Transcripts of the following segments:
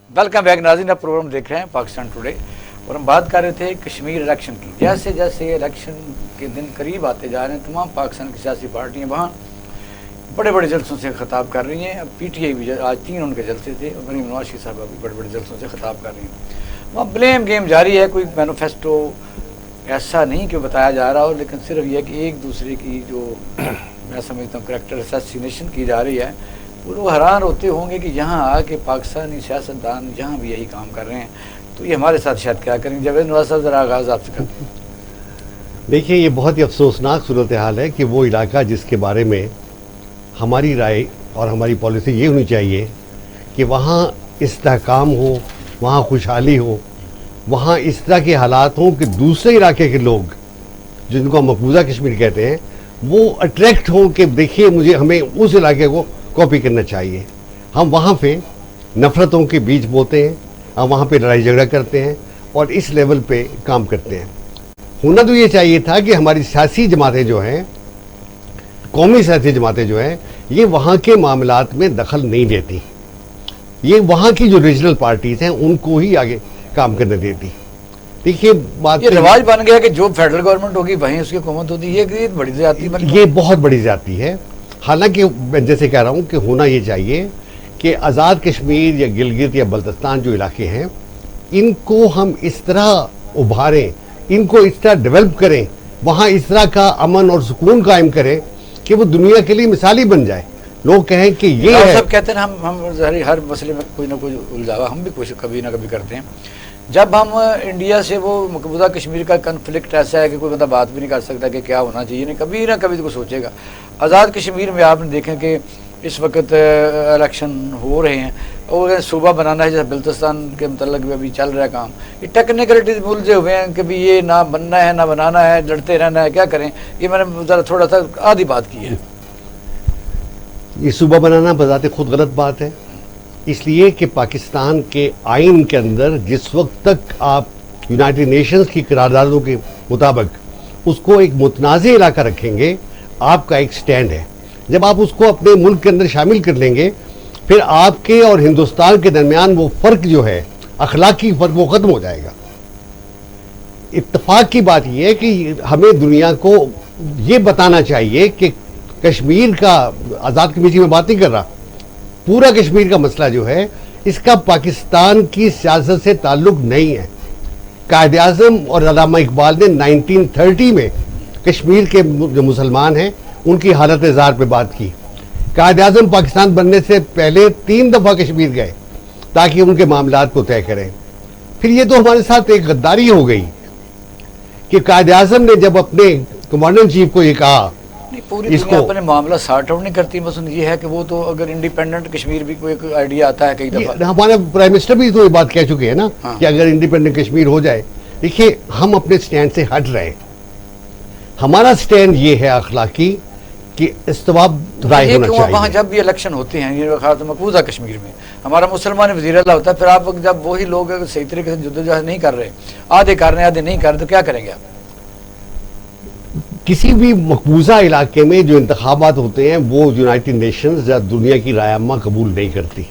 Welcome back नाज़रीन, आप programme देख रहे हैं पाकिस्तान टुडे और हम बात कर रहे थे कश्मीर इलेक्शन की। जैसे जैसे इलेक्शन के दिन करीब आते जा रहे हैं, तमाम पाकिस्तान की सियासी पार्टियां वहाँ बड़े बड़े जलसों से खिताब कर रही हैं। अब PTI भी आज 3 उनके जलसे थे और मरीम नवाज शरीफ साहब भी बड़े बड़े जलसों से खिताब कर रही हैं। वहाँ ब्लेम गेम जारी है, कोई मैनिफेस्टो ऐसा नहीं कि बताया जा रहा हो, लेकिन सिर्फ यह कि एक दूसरे की जो मैं समझता हूँ करेक्टर असैसिनेशन की जा रही है। वो लोग हैरान होते होंगे कि यहाँ आके पाकिस्तानी सियासतदान यहाँ भी यही काम कर रहे हैं, तो ये हमारे साथ शायद क्या करेंगे। जावेद नवाज साहब, ज़रा आगाज़ आपसे करते हैं। देखिए, ये बहुत ही अफसोसनाक सूरत हाल है कि वो इलाका जिसके बारे में हमारी राय और हमारी पॉलिसी ये होनी चाहिए कि वहाँ इस्तेहकाम हो, वहाँ खुशहाली हो, वहाँ इस तरह के हालात हों कि दूसरे इलाके के लोग जिनको हम मकबूजा कश्मीर कहते हैं वो अट्रैक्ट हों कि देखिए हमें उस इलाके को कॉपी करना चाहिए। हम वहाँ पे नफ़रतों के बीच बोते हैं, हम वहाँ पे लड़ाई झगड़ा करते हैं और इस लेवल पे काम करते हैं। होना तो ये चाहिए था कि हमारी सियासी जमातें जो हैं, कौमी सियासी जमातें जो हैं, ये वहाँ के मामलात में दखल नहीं देती, ये वहाँ की जो रीजनल पार्टीज़ हैं उनको ही आगे काम करने देती। देखिए, बात ये रिवाज बन गया कि जो फेडरल गवर्नमेंट होगी वहीं उसकी हुकूमत होती है। ये बड़ी ज़्यादती बन गई, ये बहुत बड़ी ज़्यादती है। हालांकि मैं जैसे कह रहा हूँ कि होना ये चाहिए कि आज़ाद कश्मीर या गिलगित या बल्तिस्तान जो इलाके हैं, इनको हम इस तरह उभारें, इनको इस तरह डेवलप करें, वहाँ इस तरह का अमन और सुकून कायम करें कि वो दुनिया के लिए मिसाली बन जाए। लोग कहें कि ये है। सब कहते हैं हम हर मसले में कोई ना कोई उलझावा हम भी कोशिश कभी ना कभी करते हैं। जब हम इंडिया से वो मकबूजा कश्मीर का कन्फ्लिक्ट ऐसा है कि कोई बंदा बात भी नहीं कर सकता कि क्या होना चाहिए, नहीं कभी ना कभी तो सोचेगा। आज़ाद कश्मीर में आपने देखें कि इस वक्त इलेक्शन हो रहे हैं और सूबा बनाना है, जैसे बल्तिस्तान के मतलब अभी चल रहा है काम, ये टेक्निकलिटीज उलझे हुए हैं कि भी ये ना बनना है ना बनाना है, लड़ते रहना है, क्या करें। ये मैंने ज़रा थोड़ा सा आधी बात की है। ये सूबा बनाना बजाते खुद गलत बात है, इसलिए कि पाकिस्तान के आइन के अंदर जिस वक्त तक आप यूनाइटेड नेशंस की करारदादों के मुताबिक उसको एक मुतनाज़ इलाका रखेंगे, आपका एक स्टैंड है। जब आप उसको अपने मुल्क के अंदर शामिल कर लेंगे, फिर आपके और हिंदुस्तान के दरमियान वो फ़र्क जो है, अखलाकी फ़र्क, वो ख़त्म हो जाएगा। इत्तेफाक की बात यह है कि हमें दुनिया को ये बताना चाहिए कि कश्मीर का, आज़ाद कश्मीर की मैं बात नहीं कर रहा, पूरा कश्मीर का मसला जो है इसका पाकिस्तान की सियासत से ताल्लुक़ नहीं है। कायद आज़म और अल्लामा इकबाल ने 1930 में कश्मीर के जो मुसलमान हैं उनकी हालत ज़ार पे बात की। कायद आज़म पाकिस्तान बनने से पहले 3 दफ़ा कश्मीर गए ताकि उनके मामलात को तय करें। फिर ये तो हमारे साथ एक गद्दारी हो गई कि कायद आज़म ने जब अपने कमांडर इन चीफ को ये कहा, पूरी दुनिया अपने मामला सॉर्ट आउट नहीं करती। बस ये है कि वो तो अगर इंडिपेंडेंट कश्मीर भी कोई एक आइडिया आता है कई दफ़ा, हमारे प्राइम मिनिस्टर भी तो ये बात कह चुके हैं ना। हाँ। कि अगर इंडिपेंडेंट कश्मीर हो जाए। देखिए, हम अपने स्टैंड से हट रहे हैं। हमारा स्टैंड ये है अखलाकी कि इस्तेमाब राय होना चाहिए। वहाँ जब भी इलेक्शन होते हैं, ये खास मकबूजा कश्मीर में हमारा मुसलमान वज़ीर अल्लाह होता है, फिर आप जब वही लोग सही तरीके से जद्दोजहद नहीं कर रहे, आधे कर रहे हैं आधे नहीं कर रहे, तो क्या करेंगे आप? किसी भी मकबूजा इलाके में जो इंतखाबात होते हैं वो यूनाइटेड नेशंस या दुनिया की राय अम्मा कबूल नहीं करती।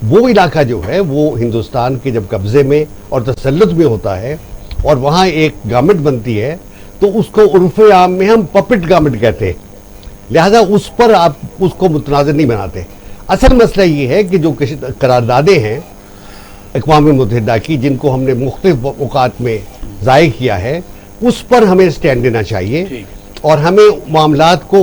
वो इलाका जो है वो हिंदुस्तान के जब कब्ज़े में और तसल्लुत में होता है और वहाँ एक गवर्नमेंट बनती है तो उसको उर्फ़े आम में हम पपेट गवर्नमेंट कहते हैं, लिहाजा उस पर आप उसको मुतनाज़िर नहीं बनाते। असल मसला ये है कि जो करारदादें हैं अक़वाम मुत्तहिदा की, जिनको हमने मुख्तलिफ़ औक़ात में ज़ाय किया है, उस पर हमें स्टैंड देना चाहिए और हमें मामलात को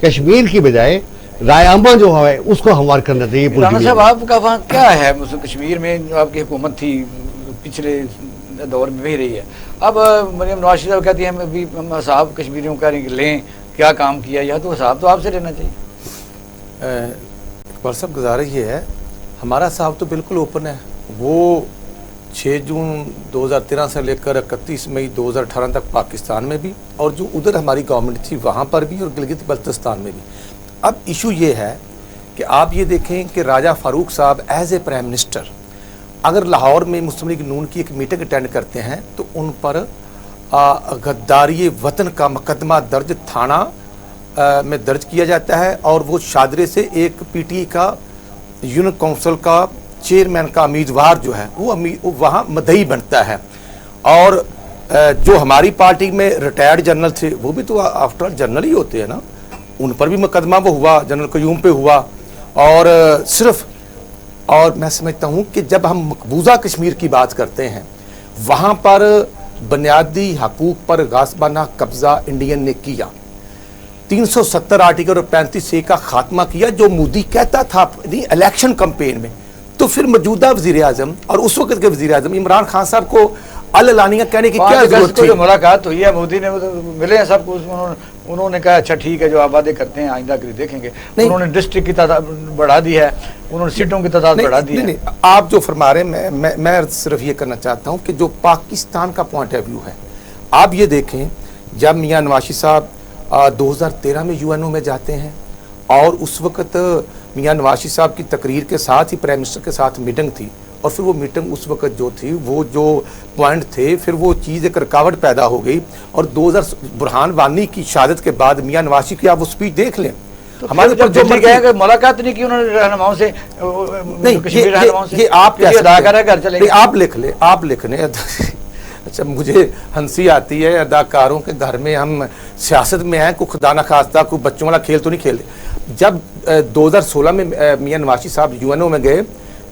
कश्मीर की बजाय रायामा जो है उसको हमवार करना चाहिए। राना साहब, आपका वहाँ क्या है कश्मीर में? जो आपकी हुकूमत थी पिछले दौर में भी रही है, अब मरीम नवाज शरीफ साहब कहती हैं अभी हम हिसाब कश्मीरियों का लें, क्या काम किया, या तो हिसाब तो आपसे लेना चाहिए। इकबाल साहब, गुजारिश ये है, हमारा हिसाब तो बिल्कुल ओपन है। वो 6 जून 2013 से लेकर 31 मई 2018 तक पाकिस्तान में भी, और जो उधर हमारी गवर्नमेंट थी वहाँ पर भी, और गिलगित बल्तिस्तान में भी। अब इशू ये है कि आप ये देखें कि राजा फारूक साहब एज ए प्राइम मिनिस्टर अगर लाहौर में मुस्लिम लीग नून की एक मीटिंग अटेंड करते हैं तो उन पर गद्दारी वतन का मुकदमा दर्ज थाना में दर्ज किया जाता है, और वो शादरे से एक PTI का यूनियन काउंसिल का चेयरमैन का उम्मीदवार जो है वो वहाँ मदई बनता है। और जो हमारी पार्टी में रिटायर्ड जनरल थे वो भी तो आफ्टर जनरल ही होते हैं ना, उन पर भी मुकदमा वो हुआ, जनरल क्यूम पे हुआ। और और मैं समझता हूँ कि जब हम मकबूजा कश्मीर की बात करते हैं वहाँ पर बुनियादी हकूक़ पर गासबाना कब्ज़ा इंडियन ने किया, 370 आर्टिकल और 35A का खात्मा किया, जो मोदी कहता था इलेक्शन कैंपेन में। तो फिर मौजूदा वज़ीर आज़म और उस वक्त के वज़ीर आज़म इमरान खान साहब को अल्लानिया कहने की क्या जरूरत थी? जो मुलाकात हुई है मोदी ने मिले हैं सबको, उन्होंने कहा अच्छा ठीक है जो आप वादे करते हैं आइंदा के लिए देखेंगे। उन्होंने डिस्ट्रिक्ट की तादाद बढ़ा दी है, उन्होंने सीटों की तादाद बढ़ा दी है। आप जो फरमा रहे हैं मैं सिर्फ ये करना चाहता हूँ कि जो पाकिस्तान का पॉइंट ऑफ व्यू है, आप ये देखें जब मियाँ नवाज़ साहब 2013 में यूएनओ में जाते हैं और उस वक्त मियाँ नवाज़ साहब की तकरीर के साथ ही प्राइम मिनिस्टर के साथ मीटिंग थी, और फिर वो मीटिंग उस वक्त जो थी वो जो पॉइंट थे फिर वो चीज़ एक रुकावट पैदा हो गई। और 2000 बुरहान वानी की शहादत के बाद मियाँ नवाज़ की आप वो स्पीच देख लें, तो हमारे ऊपर जो कि मुलाकात नहीं की उन्होंने रहनुमाओं से, नहीं ये आप लिख लें अच्छा मुझे हंसी आती है अदाकारों के घर में, हम सियासत में हैं, कोई खुदा न खास्ता कोई बच्चों वाला खेल तो नहीं खेलते। जब 2016 में मियाँ नवाज़ साहब यूएनओ में गए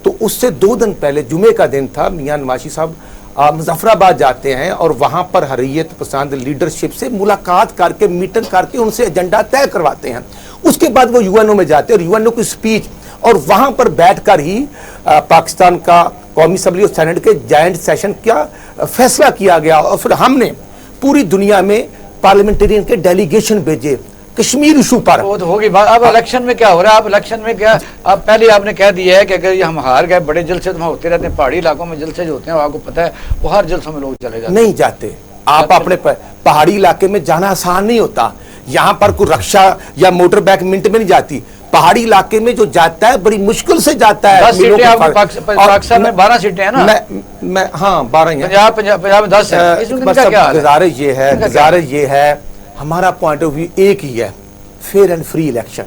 तो उससे 2 दिन पहले जुमे का दिन था, मियाँ नवाज़ साहब मुजफ्फराबाद जाते हैं और वहाँ पर हरीयत पसंद लीडरशिप से मुलाकात करके मीटिंग करके उनसे एजेंडा तय करवाते हैं। उसके बाद वो यूएनओ में जाते हैं और यूएनओ की स्पीच, और वहाँ पर बैठकर ही पाकिस्तान का कौमी असम्बली और सेनेट के जॉइंट सेशन का फैसला किया गया। और फिर हमने पूरी दुनिया में पार्लियामेंटेरियन के डेलीगेशन भेजे कश्मीर इशू पर। वो तो होगी बात। अब इलेक्शन में क्या हो रहा है? अब इलेक्शन में क्या, अब पहले आपने कह दिया है कि अगर ये हम हार गए, बड़े जलसे तो होते रहते हैं, पहाड़ी इलाकों में जलसे जो होते हैं आपको पता है, वो हर जलसों में लोग चले जाते नहीं जाते। आप अपने पहाड़ी इलाके में जाना आसान नहीं होता, यहाँ पर कोई रक्षा या मोटर बाइक मिनट में नहीं जाती। पहाड़ी इलाके में जो जाता है बड़ी मुश्किल से जाता है। 10 सीटें पाकिस्तान में 12 सीटें हैं ना? मैं हाँ 12 ही हैं। पंजाब में 10 है। गुजारिश ये है हमारा पॉइंट ऑफ व्यू एक ही है, fair and free election.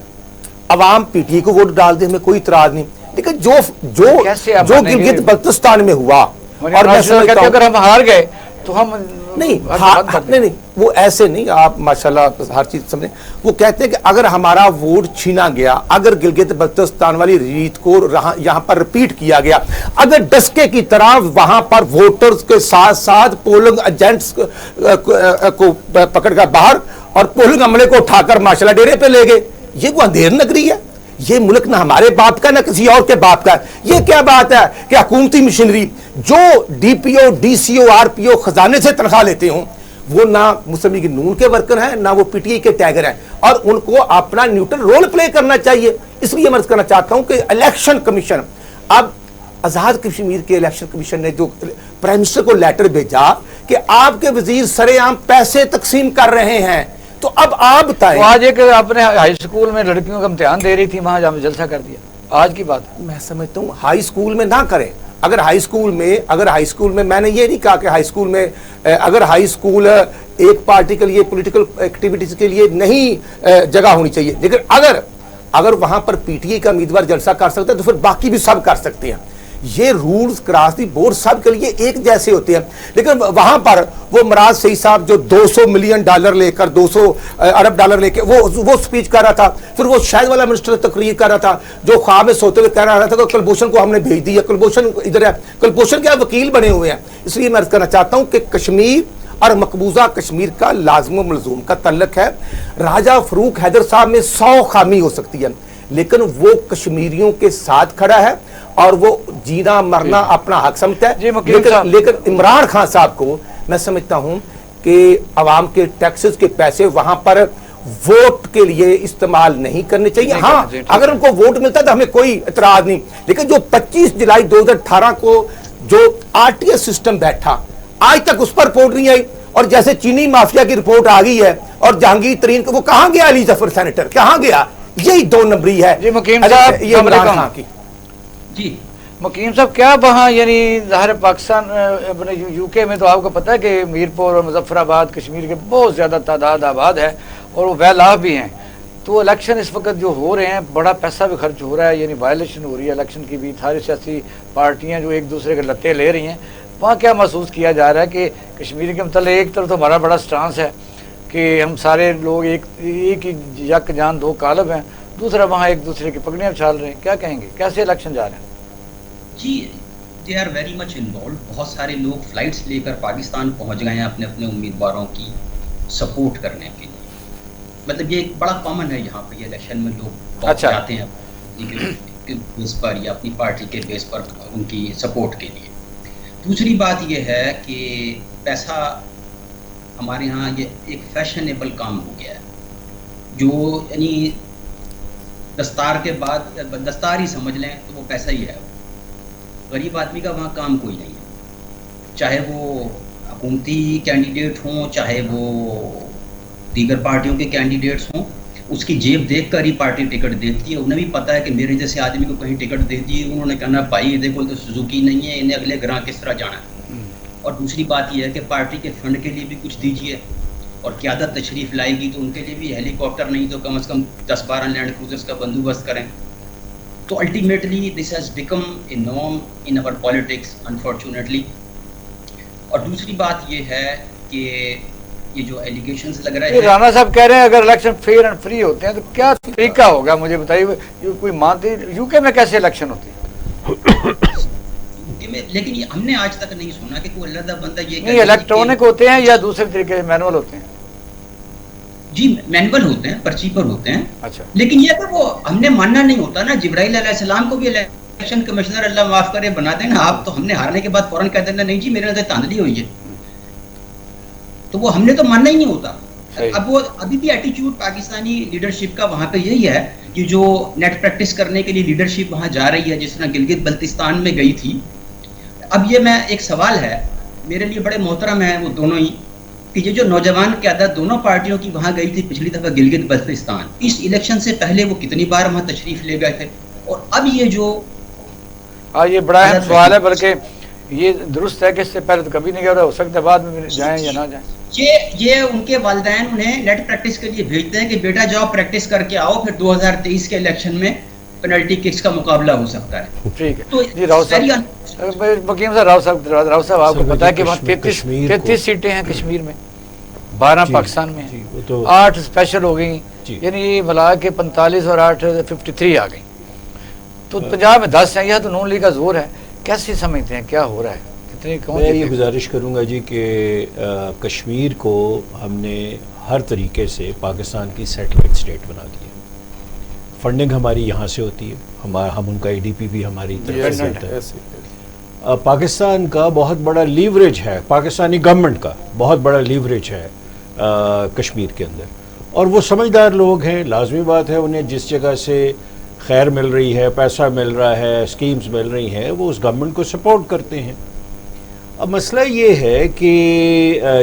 Awam PTI को वोट डाल दे, हमें कोई इतराज नहीं, लेकिन जो गिलगित बल्तिस्तान में हुआ, और अगर हम हार गए तो हम नहीं वो ऐसे नहीं, आप माशाल्लाह हर चीज समझे। वो कहते हैं कि अगर हमारा वोट छीना गया, अगर गिलगित बल्तिस्तान वाली रीत को यहाँ पर रिपीट किया गया, अगर डस्के की तरह वहां पर वोटर्स के साथ साथ पोलिंग एजेंट्स को पकड़कर बाहर और पोलिंग अमले को उठाकर माशाल्लाह डेरे पे ले गए, ये वो अंधेर नगरी है। ये मुल्क ना हमारे बाप का ना किसी और के बाप का। ये क्या बात है कि हुकूमती मशीनरी जो डीपीओ डीसीओ आरपीओ खजाने से तनख्वाह लेते हों, वो ना मुस्लिम लीग नून के वर्कर हैं ना वो पीटीआई के टैगर हैं, और उनको अपना न्यूट्रल रोल प्ले करना चाहिए। इसलिए मैं करना चाहता हूं कि इलेक्शन कमीशन, अब आजाद कश्मीर के इलेक्शन कमीशन ने जो प्राइम मिनिस्टर को लेटर भेजा कि आपके वजीर सरेआम पैसे तकसीम कर रहे हैं, तो अब आप बताएं। आज एक अपने हाई स्कूल में लड़कियों का इम्तिहान दे रही थी, वहां जब जलसा कर दिया, आज की बात। मैं समझता हूँ हाई स्कूल में ना करें। अगर हाई स्कूल में मैंने ये नहीं कहा कि हाई स्कूल में, अगर हाई स्कूल एक पार्टी के लिए पॉलिटिकल एक्टिविटीज के लिए नहीं जगह होनी चाहिए, लेकिन अगर वहां पर पीटीआई का उम्मीदवार जलसा कर सकता है तो फिर बाकी भी सब कर सकते हैं। ये रूल्स क्रॉस दी बोर्ड सब के लिए एक जैसे होते हैं। लेकिन वहां पर वो मराज सही साहब जो $200 मिलियन लेकर 200 अरब डॉलर लेके वो स्पीच कर रहा था, फिर वो शायद वाला मिनिस्टर तकरीर कर रहा था जो ख्वाब में सोते हुए कह रहा था कि कुलभूषण को हमने भेज दिया, कुलभूषण इधर है, कुलभूषण क्या वकील बने हुए हैं। इसलिए मैं अर्ज करना चाहता हूं कि कश्मीर और मकबूजा कश्मीर का लाजम मलजूम का तल्लक है। राजा फरूक हैदर साहब में 100 खामी हो सकती है, लेकिन वो कश्मीरियों के साथ खड़ा है और वो जीना मरना अपना हक समझता है। लेकिन इमरान खान साहब को मैं समझता हूं कि अवाम के टैक्सेस के पैसे वहां पर वोट के लिए इस्तेमाल नहीं करने चाहिए। हाँ, अगर उनको वोट मिलता तो हमें कोई इतराज नहीं, लेकिन जो 25 जुलाई 2018 को जो आरटीएस सिस्टम बैठा, आज तक उस पर रिपोर्ट नहीं आई। और जैसे चीनी माफिया की रिपोर्ट आ गई है और जहांगीर तरीन को, वो कहां गया? अली जफर सेनेटर कहां गया? यही 2 नंबरी है। जी मुकीम साहब, ये इमरान खान की। जी मुकीम साहब, क्या वहाँ यानी ज़ाहिर पाकिस्तान अपने यूके में तो आपको पता है कि मीरपुर और मुजफ्फराबाद कश्मीर के बहुत ज़्यादा तादाद आबाद है और वो वेल ऑफ भी हैं, تو الیکشن اس وقت جو ہو رہے ہیں بڑا پیسہ بھی خرچ ہو رہا ہے، یعنی وائلیشن ہو رہی ہے الیکشن کی بھی، ساری سیاسی پارٹیاں جو ایک دوسرے کے لتے لے رہی ہیں، وہاں کیا محسوس کیا جا رہا ہے کہ کشمیر کے متعلق ایک طرف تو ہمارا بڑا سٹانس ہے کہ ہم سارے لوگ ایک ہی یک جان دو کالب ہیں، دوسرا وہاں ایک دوسرے کی پگڑیاں اچھال رہے ہیں، کیا کہیں گے کیسے الیکشن جا رہے ہیں؟ جی they are very much involved. بہت سارے لوگ فلائٹس لے کر پاکستان پہنچ گئے ہیں اپنے اپنے امیدواروں کی سپورٹ کرنے کے لیے. مطلب یہ ایک بڑا کامن ہے یہاں پہ، یہ الیکشن میں لوگ جاتے ہیں اپنی بیس پر یا اپنی پارٹی کے بیس پر ان کی سپورٹ کے لیے. دوسری بات یہ ہے کہ پیسہ ہمارے ہاں یہ ایک فیشنیبل کام ہو گیا ہے، جو یعنی دستار کے بعد دستار ہی سمجھ لیں تو وہ پیسہ ہی ہے. غریب آدمی کا وہاں کام کوئی نہیں ہے، چاہے وہ حکومتی کینڈیڈیٹ ہوں چاہے وہ دیگر پارٹیوں کے کینڈیڈیٹس ہوں. اس کی جیب دیکھ کر ہی پارٹی ٹکٹ دیتی ہے. انہیں بھی پتہ ہے کہ میرے جیسے آدمی کو کہیں ٹکٹ دے دی انہوں نے کہنا بھائی دیکھو تو سوزوکی نہیں ہے، انہیں اگلے گراں کس طرح جانا ہے. اور دوسری بات یہ ہے کہ پارٹی کے فنڈ کے لیے بھی کچھ دیجیے، اور قیادت تشریف لائے گی تو ان کے لیے بھی ہیلی کاپٹر نہیں تو کم از کم 10-12 لینڈ کروزرز کا بندوبست کریں. تو ultimately this has become a norm in our politics unfortunately. اور دوسری بات یہ ہے کہ یہ جو ایلیگیشنز لگ رہے ہیں، رانا صاحب کہہ رہے ہیں اگر الیکشن فیئر اینڈ فری ہوتے ہیں تو کیا طریقہ ہوگا مجھے بتائیے. کوئی مانتے یو کے میں کیسے الیکشن ہوتی ہے؟ لیکن یہ ہم نے آج تک نہیں سنا کہ کوئی اللہ بندہ یہ نہیں الیکٹرونک ہوتے ہیں یا دوسرے طریقے مینول ہوتے ہیں؟ جی مینول ہوتے ہیں، پرچی پر ہوتے ہیں. اچھا لیکن یہ کہ وہ ہم نے ماننا نہیں ہوتا نا. جبرائیل علیہ السلام کو بھی الیکشن کمشنر اللہ معاف کرے بنا دینا آپ، تو ہم نے ہارنے کے بعد فوراً کہہ دینا نہیں جی میرے نظر تاندلی ہوئی ہے، تو وہ ہم نے تو ماننا ہی نہیں ہوتا. اب وہ ابھی بھی ایٹیچیوڈ پاکستانی لیڈرشپ کا وہاں پہ یہی ہے کہ جو نیٹ پریکٹس کرنے کے لیے لیڈرشپ وہاں جا رہی ہے، جس طرح گلگت بلتستان میں گئی تھی. اب یہ میں ایک سوال ہے میرے لیے بڑے محترم ہیں وہ دونوں ہی، کہ یہ جو نوجوان قیادت دونوں پارٹیوں کی وہاں گئی تھی پچھلی دفعہ گلگت بلتستان، اس الیکشن سے پہلے وہ کتنی بار وہاں تشریف لے گئے تھے؟ اور اب یہ جو یہ بڑا اہم سوال ہے، بلکہ یہ درست ہے کہ اس سے پہلے تو کبھی نہیں گیا، ہو سکتا ہے بعد میں جائیں یا نہ جائیں. یہ ان کے والدین انہیں نیٹ پریکٹس کے لیے بھیجتے ہیں کہ بیٹا جاؤ پریکٹس کر کے آؤ، پھر 2023 کے الیکشن میں پینلٹی ککس کا مقابلہ ہو سکتا ہے. ٹھیک ہے جی. راؤ صاحب بکیم صاحب، راؤ صاحب آپ کو پتا ہے کہ وہاں 33 سیٹیں ہیں کشمیر میں، 12 پاکستان میں ہیں، 8 اسپیشل ہو گئی، یعنی یہ ملا کے 45 اور 8 53 آ گئی. تو پنجاب میں 10 ہیں. یہ تو نون لیگ کا زور ہے. کیسے سمجھتے ہیں کیا ہو رہا ہے؟ میں یہ گزارش کروں گا جی کہ کشمیر کو ہم نے ہر طریقے سے پاکستان کی سیٹلائٹ سٹیٹ بنا دی ہے. فنڈنگ ہماری یہاں سے ہوتی ہے، ہم ان کا ای ڈی پی بھی ہماری طرف سے ہوتا ہے. پاکستان کا بہت بڑا لیوریج ہے، پاکستانی گورنمنٹ کا بہت بڑا لیوریج ہے کشمیر کے اندر، اور وہ سمجھدار لوگ ہیں. لازمی بات ہے انہیں جس جگہ سے خیر مل رہی ہے، پیسہ مل رہا ہے، اسکیمز مل رہی ہیں، وہ اس گورنمنٹ کو سپورٹ کرتے ہیں. اب مسئلہ یہ ہے کہ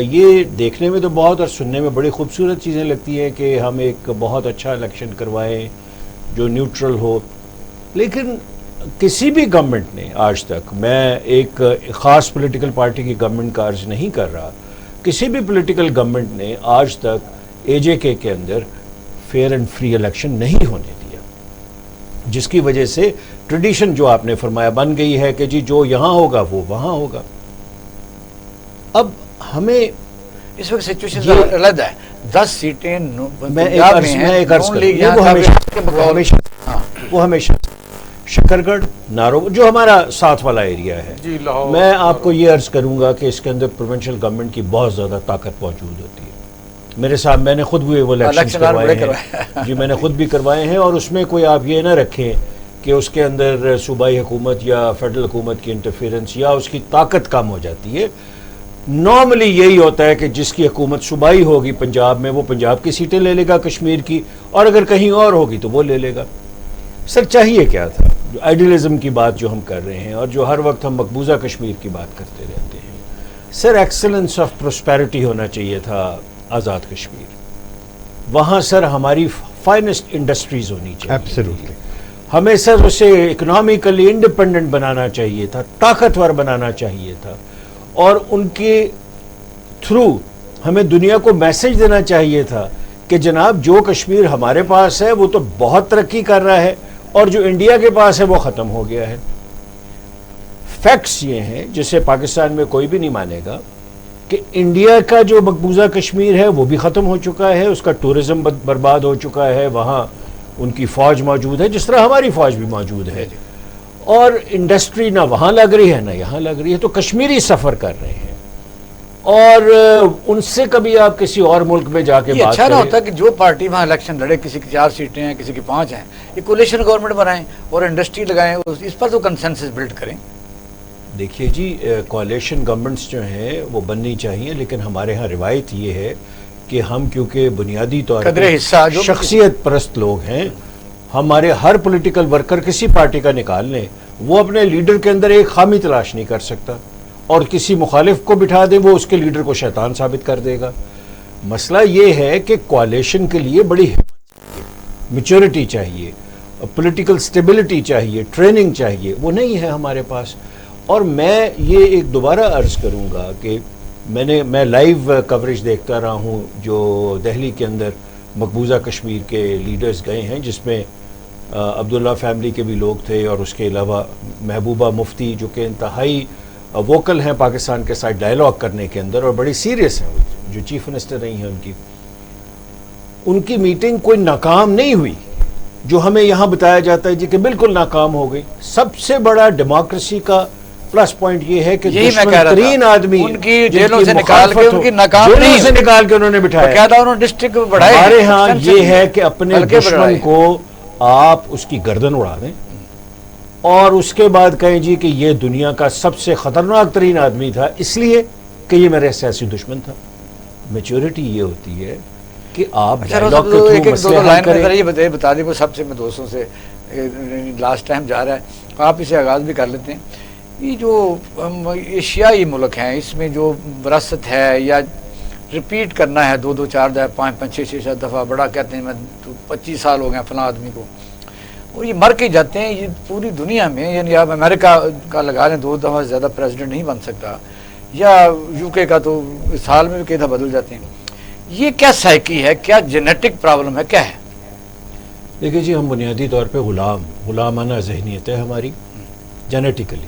یہ دیکھنے میں تو بہت اور سننے میں بڑی خوبصورت چیزیں لگتی ہیں کہ ہم ایک بہت اچھا الیکشن کروائیں جو نیوٹرل ہو، لیکن کسی بھی گورنمنٹ نے آج تک، میں ایک خاص پولیٹیکل پارٹی کی گورنمنٹ کا عرض نہیں کر رہا، کسی بھی پولیٹیکل گورنمنٹ نے آج تک اے جے کے اندر فیئر اینڈ فری الیکشن نہیں ہونے دیا، جس کی وجہ سے ٹریڈیشن جو آپ نے فرمایا بن گئی ہے کہ جی جو یہاں ہوگا وہ وہاں ہوگا. اب ہمیں اس وقت سچویشن الگ ہے. 10 سیٹیں وہ ہمیشہ شکرگڑھ نارو جو ہمارا ساتھ والا ایریا ہے، میں آپ کو یہ عرض کروں گا کہ اس کے اندر پروونشل گورنمنٹ کی بہت زیادہ طاقت موجود ہوتی ہے. میرے ساتھ میں نے خود بھی وہ الیکشن کروائے ہیں جی، میں نے خود بھی کروائے ہیں، اور اس میں کوئی آپ یہ نہ رکھیں کہ اس کے اندر صوبائی حکومت یا فیڈرل حکومت کی انٹرفیئرنس یا اس کی طاقت کم ہو جاتی ہے. نارملی یہی ہوتا ہے کہ جس کی حکومت صوبائی ہوگی پنجاب میں، وہ پنجاب کی سیٹیں لے لے گا کشمیر کی، اور اگر کہیں اور ہوگی تو وہ لے لے گا. سر چاہیے کیا تھا؟ آئیڈیلزم کی بات جو ہم کر رہے ہیں اور جو ہر وقت ہم مقبوضہ کشمیر کی بات کرتے رہتے ہیں، سر ایکسلنس آف پروسپیرٹی ہونا چاہیے تھا آزاد کشمیر. وہاں سر ہماری فائنسٹ انڈسٹریز ہونی چاہیے. ایبسلیوٹلی. ہمیں سر اسے اکنامیکلی انڈیپینڈنٹ بنانا چاہیے تھا، طاقتور بنانا چاہیے تھا، اور ان کے تھرو ہمیں دنیا کو میسج دینا چاہیے تھا کہ جناب جو کشمیر ہمارے پاس ہے وہ تو بہت ترقی کر رہا ہے اور جو انڈیا کے پاس ہے وہ ختم ہو گیا ہے. فیکٹس یہ ہیں جسے پاکستان میں کوئی بھی نہیں مانے گا کہ انڈیا کا جو مقبوضہ کشمیر ہے وہ بھی ختم ہو چکا ہے, اس کا ٹورزم برباد ہو چکا ہے, وہاں ان کی فوج موجود ہے جس طرح ہماری فوج بھی موجود ہے, اور انڈسٹری نہ وہاں لگ رہی ہے نہ یہاں لگ رہی ہے. تو کشمیری سفر کر رہے ہیں اور ان سے کبھی آپ کسی اور ملک میں جا کے یہ بات اچھا نہ کریں. ہوتا کہ جو پارٹی وہاں الیکشن لڑے, کسی کی 4 سیٹیں ہیں کسی کی 5 ہیں, یہ کولیشن گورنمنٹ بنائیں اور انڈسٹری لگائیں, اس پر تو کنسنسس بلڈ کریں. دیکھیے جی, کولیشن گورنمنٹس جو ہیں وہ بننی چاہیے, لیکن ہمارے ہاں روایت یہ ہے کہ ہم کیونکہ بنیادی طور قدر پر حصہ جو شخصیت پرست لوگ ہیں, ہمارے ہر پولیٹیکل ورکر کسی پارٹی کا نکال لیں وہ اپنے لیڈر کے اندر ایک خامی تلاش نہیں کر سکتا, اور کسی مخالف کو بٹھا دیں وہ اس کے لیڈر کو شیطان ثابت کر دے گا. مسئلہ یہ ہے کہ کولیشن کے لیے بڑی میچورٹی چاہیے, پولیٹیکل سٹیبلٹی چاہیے, ٹریننگ چاہیے, وہ نہیں ہے ہمارے پاس. اور میں یہ ایک دوبارہ عرض کروں گا کہ میں لائیو کوریج دیکھتا رہا ہوں جو دہلی کے اندر مقبوضہ کشمیر کے لیڈرز گئے ہیں, جس میں عبداللہ فیملی کے بھی لوگ تھے, اور اس کے علاوہ محبوبہ مفتی جو کہ انتہائی ووکل ہیں پاکستان کے ساتھ ڈائلاگ کرنے کے اندر اور بڑی سیریس ہیں, جو چیف منسٹر رہی ہیں ان کی میٹنگ کوئی ناکام نہیں ہوئی, جو ہمیں یہاں بتایا جاتا ہے جی کہ بالکل ناکام ہو گئی. سب سے بڑا ڈیموکریسی کا پلس پوائنٹ یہ ہے کہ دشمن ترین آدمی ان کی جیلوں سے نکال کے, ان کی ناکام جیلوں سے نکال کے انہوں نے بٹھایا. انہوں نے ڈسٹرکٹ بڑھائے. ہمارے ہاں یہ ہے کہ اپنے دشمن کو آپ اس کی گردن اڑا دیں اور اس کے بعد کہیں جی کہ یہ دنیا کا سب سے خطرناک ترین آدمی تھا اس لیے کہ یہ میرے سیاسی دشمن تھا. میچورٹی یہ ہوتی ہے کہ آپ ڈائلاگ کے تھرو مسئلے حل کریں. یہ بتا دیں, وہ سب سے میں دوستوں سے لاسٹ ٹائم جا رہا ہے, آپ اسے آغاز بھی کر لیتے ہیں. یہ جو ایشیائی ملک ہیں اس میں جو وراثت ہے یا ریپیٹ کرنا ہے 2 4 دفعہ 5 5 6 6 دفعہ, بڑا کہتے ہیں میں 25 سال ہو گئے فلاں آدمی کو, اور یہ مر کے جاتے ہیں. یہ پوری دنیا میں, یعنی آپ امریکہ کا لگا لیں 2 دفعہ زیادہ پریزیڈنٹ نہیں بن سکتا, یا یو کے کا تو سال میں بھی کئی دفعہ بدل جاتے ہیں. یہ کیا سائیکی ہے, کیا جینیٹک پرابلم ہے, کیا ہے؟ دیکھیے جی, ہم بنیادی طور پہ غلامانہ ذہنیت ہے ہماری جینیٹیکلی,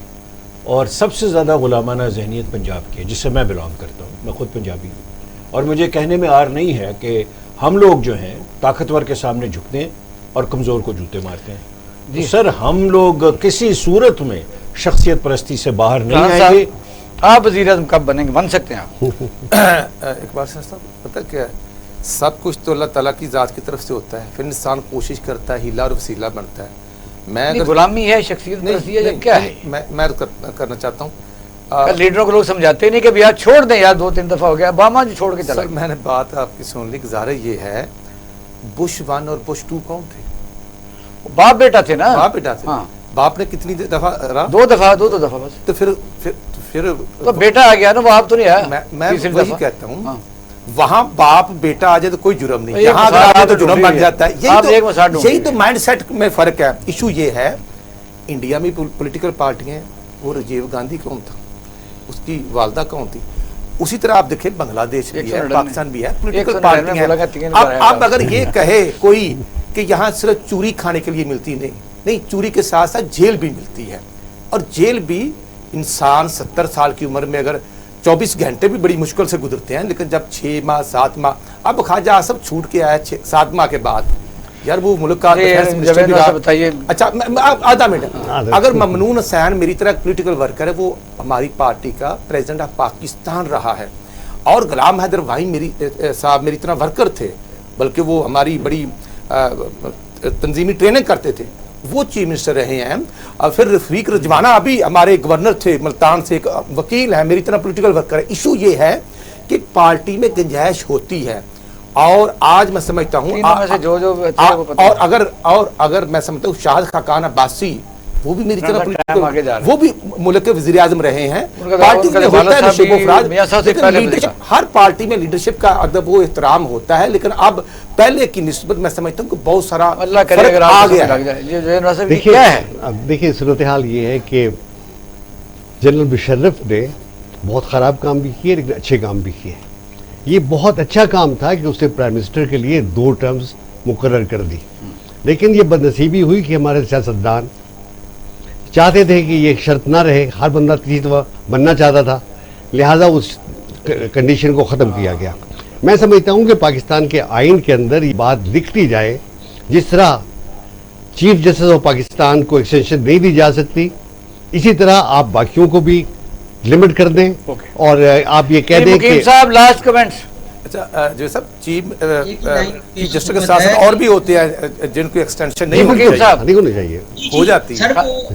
اور سب سے زیادہ غلامانہ ذہنیت پنجاب کی ہے جس سے میں بلانگ کرتا ہوں. میں خود پنجابی ہوں اور مجھے کہنے میں آر نہیں ہے کہ ہم لوگ جو ہیں طاقتور کے سامنے جھکتے ہیں اور کمزور کو جوتے مارتے ہیں. سر ہم لوگ کسی صورت میں شخصیت پرستی سے باہر نہیں آئیں گے. آپ وزیر اعظم کب بنیں گے؟ بن سکتے ہیں آپ. اقبال صاحب پتہ کیا ہے, سب کچھ تو اللہ تعالیٰ کی ذات کی طرف سے ہوتا ہے, پھر انسان کوشش کرتا ہے, ہیلا اور وسیلہ بنتا ہے. میں غلامی ہے, شخصیت پرستی ہے, یا کیا ہے؟ میں کرنا چاہتا ہوں. لیڈروں کو لوگ سمجھاتے نہیں کہ یار چھوڑ دیں یار, 2 3 دفعہ ہو گیا, اوباما جو چھوڑ کے چلا. سر میں نے بات آپ کی سن لی. ظاہر یہ ہے بش 1 اور بش 2 کون تھے؟ باپ بیٹا تھے نا. باپ بیٹا تھے. باپ نے کتنی دفعہ رہا؟ 2 دفعہ بس. تو پھر تو بیٹا آ گیا نا, وہ آپ تو نہیں آیا. میں وہی کہتا ہوں, وہاں باپ بیٹا آ جائے تو کوئی جرم نہیں, یہاں اگر آ جائے تو جرم بن جاتا ہے. یہی تو مائنڈ سیٹ میں فرق ہے. ایشو یہ ہے, انڈیا میں پولیٹیکل پارٹیاں ہیں, وہ راجیو گاندھی کون تھا, اس کی والدہ کون تھی. اسی طرح آپ دیکھیں بنگلہ دیش بھی ہے, پاکستان بھی ہے, پولیٹیکل پارٹی ہے. اب اگر یہ کہے کوئی کہ یہاں صرف چوری کھانے کے لیے ملتی, نہیں, چوری کے ساتھ ساتھ جیل بھی ملتی ہے, اور جیل بھی انسان 70 سال کی عمر میں اگر 24 گھنٹے بھی بڑی مشکل سے گزرتے ہیں, لیکن جب 6 ماہ 7 ماہ, اب خواجہ آصف چھوٹ کے آیا 7 ماہ کے بعد, یار وہ ملک کا بتائیے. اچھا آدھا منٹ, اگر ممنون حسین میری طرح پولیٹیکل ورکر ہے, وہ ہماری پارٹی کا پریزیڈنٹ آف پاکستان رہا ہے, اور غلام حیدر وہیں میری صاحب میری طرح ورکر تھے, بلکہ وہ ہماری بڑی تنظیمی ٹریننگ کرتے تھے, وہ چیف منسٹر رہے ہیں. اور پھر رفیق رجوانہ ابھی ہمارے گورنر تھے ملتان سے, ایک وکیل ہیں, میری طرح پولیٹیکل ورکر ہے. ایشو یہ ہے کہ پارٹی میں گنجائش ہوتی ہے, اور آج میں سمجھتا ہوں اور اگر میں سمجھتا ہوں شاہد خاقان عباسی وہ بھی میری طرح وہ بھی ملک کے وزیر اعظم رہے ہیں. پارٹی میں ہوتا ہے نشیب و افراد, ہر پارٹی میں لیڈرشپ کا ادب و احترام ہوتا ہے, لیکن اب پہلے کی نسبت میں سمجھتا ہوں کہ بہت سارا فرق آ گیا ہے. دیکھیے صورتحال یہ ہے کہ جنرل مشرف نے بہت خراب کام بھی کیے لیکن اچھے کام بھی کیے. ये बहुत अच्छा काम था कि उसने प्राइम मिनिस्टर के लिए 2 टर्म्स मुकर्रर कर दी, लेकिन ये बदनसीबी हुई कि हमारे सियासतदान चाहते थे कि ये शर्त ना रहे, हर बंदा 30 दफा बनना चाहता था, लिहाजा उस कंडीशन को ख़त्म किया गया। मैं समझता हूँ कि पाकिस्तान के आइन के अंदर ये बात लिखी जाए, जिस तरह चीफ जस्टिस ऑफ पाकिस्तान को एक्सटेंशन नहीं दी जा सकती, इसी तरह आप बाकियों को भी लिमिट कर दें। Okay. और आप ये कह दें मुकीम कि साहब लास्ट कमेंट्स। अच्छा जो सब चीफ एक जस्टिस के लाइन साथ है साथ और भी होते हैं जिनको एक्सटेंशन नहीं जी, होनी मुकीम चाहिए। साहब। नहीं होनी चाहिए। जी, हो जाती है। सर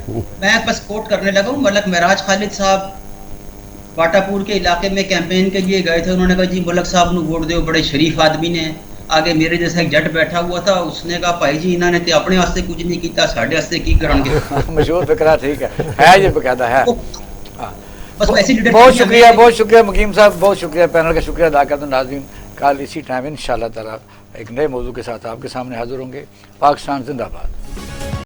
वो मैं बस कोट करने लगा हूँ। मलक महराज खालिद साहब बाटापुर के इलाके में कैंपेन के लिए गए थे, उन्होंने कहा जी मलक साहब ਨੂੰ वोट दो, बड़े शरीफ आदमी ने। आगे मेरे जैसा एक जट बैठा हुआ था, उसने कहा भाई जी इन्होंने तो अपने वास्ते कुछ नहीं किया, साढ़े वास्ते की करनगे। मशहूर फिक्रा, ठीक है ये बकायदा है। हाँ। बस ऐसी लीडर बहुत शुक्रिया मुकीम साहब, बहुत शुक्रिया, पैनल का शुक्रिया अदा करता हूं। नाज़रीन, कल इसी टाइम इंशाअल्लाह ताला एक नए मौजू के साथ आपके सामने हाजिर होंगे। पाकिस्तान जिंदाबाद।